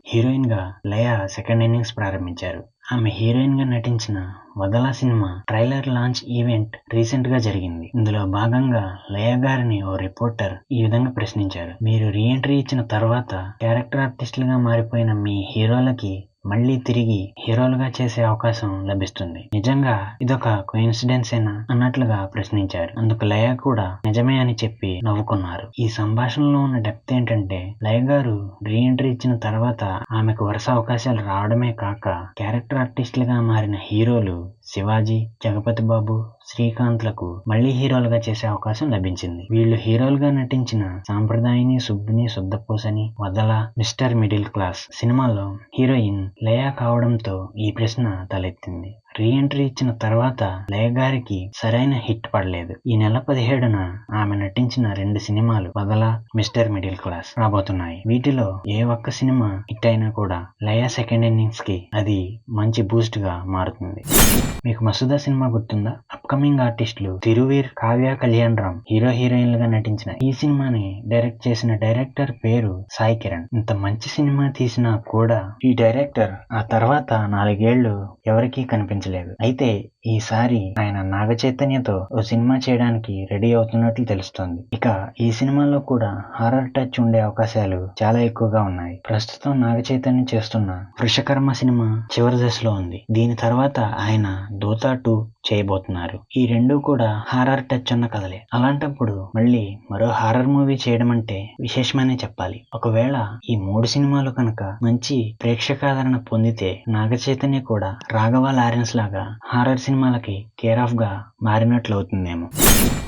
Heroine గా లయ second innings ప్రారంభించారు. ఆమె హీరోయిన్ గా నటించిన వదలా సినిమా ట్రైలర్ లాంచ్ ఈవెంట్ రీసెంట్ గా జరిగింది. ఇందులో భాగంగా లయ గారిని ఓ రిపోర్టర్ ఈ విధంగా ప్రశ్నించారు. మీరు రీ ఎంట్రీ ఇచ్చిన తర్వాత క్యారెక్టర్ ఆర్టిస్టులుగా మారిపోయిన మీ హీరోలకి మళ్లీ తిరిగి హీరోలుగా చేసే అవకాశం లభిస్తుంది. నిజంగా ఇదొక కోయిన్సిడెన్సేనా అన్నట్లుగా ప్రశ్నించారు. అందుకు లయ కూడా నిజమే అని చెప్పి నవ్వుకున్నారు. ఈ సంభాషణలో ఉన్న డెప్త్ ఏంటంటే, లయ గారు రీ ఎంట్రీ ఇచ్చిన తర్వాత ఆమెకు వరుస అవకాశాలు రావడమే కాక క్యారెక్టర్ ఆర్టిస్టులుగా మారిన హీరోలు శివాజీ, జగపతి బాబు, శ్రీకాంత్ లకు మళ్లీ హీరోలుగా చేసే అవకాశం లభించింది. వీళ్ళు హీరోలుగా నటించిన సాంప్రదాయిని, సుబ్బిని, శుద్ధపూసని, వదల, మిస్టర్ మిడిల్ క్లాస్ సినిమాల్లో హీరోయిన్ లయ కావడంతో ఈ ప్రశ్న తలెత్తింది. రీ ఎంట్రీ ఇచ్చిన తర్వాత లయ గారికి సరైన హిట్ పడలేదు. ఈ నెల 17న ఆమె నటించిన 2 సినిమాలు వదల, మిస్టర్ మిడిల్ క్లాస్ రాబోతున్నాయి. వీటిలో ఏ ఒక్క సినిమా హిట్ అయినా కూడా లయ సెకండ్ ఇన్నింగ్స్ కి అది మంచి బూస్ట్ గా మారుతుంది. మీకు మసూదా సినిమా గుర్తుందా? అప్కమింగ్ ఆర్టిస్టులు తిరువీర్, కావ్య కళ్యాణ్ రామ్ హీరో హీరోయిన్లుగా నటించిన ఈ సినిమాని డైరెక్ట్ చేసిన డైరెక్టర్ పేరు సాయి కిరణ్. ఇంత మంచి సినిమా తీసినా కూడా ఈ డైరెక్టర్ ఆ తర్వాత 4 ఏళ్లు ఎవరికీ కనిపించలేదు. అయితే ఈసారి ఆయన నాగ చైతన్యతో ఓ సినిమా చేయడానికి రెడీ అవుతున్నట్లు తెలుస్తోంది. ఇక ఈ సినిమాలో కూడా హారర్ టచ్ ఉండే అవకాశాలు చాలా ఎక్కువగా ఉన్నాయి. ప్రస్తుతం నాగ చైతన్య చేస్తున్న వృషకర్మ సినిమా చివరి దశలో ఉంది. దీని తర్వాత ఆయన దూతా 2 చేయబోతున్నారు. ఈ 2 కూడా హారర్ టచ్ ఉన్న కథలే. అలాంటప్పుడు మళ్ళీ మరో హారర్ మూవీ చేయడం అంటే విశేషమనే చెప్పాలి. ఒకవేళ ఈ 3 సినిమాలు కనుక మంచి ప్రేక్షకాదరణ పొందితే నాగ చైతన్య కూడా రాఘవ లారెన్స్ లాగా హారర్ సినిమాలకి కేర్ ఆఫ్ గా మారినట్లు అవుతుందేమో.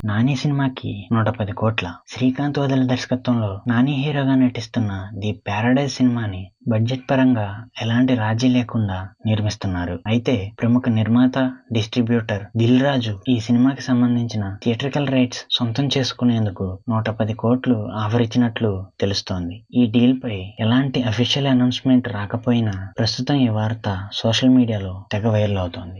నాని సినిమాకి 110 కోట్ల. శ్రీకాంత్ వదల దర్శకత్వంలో నాని హీరోగా నటిస్తున్న ది ప్యారడైజ్ సినిమాని బడ్జెట్ పరంగా ఎలాంటి రాజీ లేకుండా నిర్మిస్తున్నారు. అయితే ప్రముఖ నిర్మాత, డిస్ట్రిబ్యూటర్ దిల్ రాజు ఈ సినిమాకి సంబంధించిన థియేట్రికల్ రైట్స్ సొంతం చేసుకునేందుకు 110 కోట్లు ఆఫర్ ఇచ్చినట్లు తెలుస్తోంది. ఈ డీల్ పై ఎలాంటి అఫీషియల్ అనౌన్స్మెంట్ రాకపోయినా ప్రస్తుతం ఈ వార్త సోషల్ మీడియాలో తెగ వైరల్ అవుతోంది.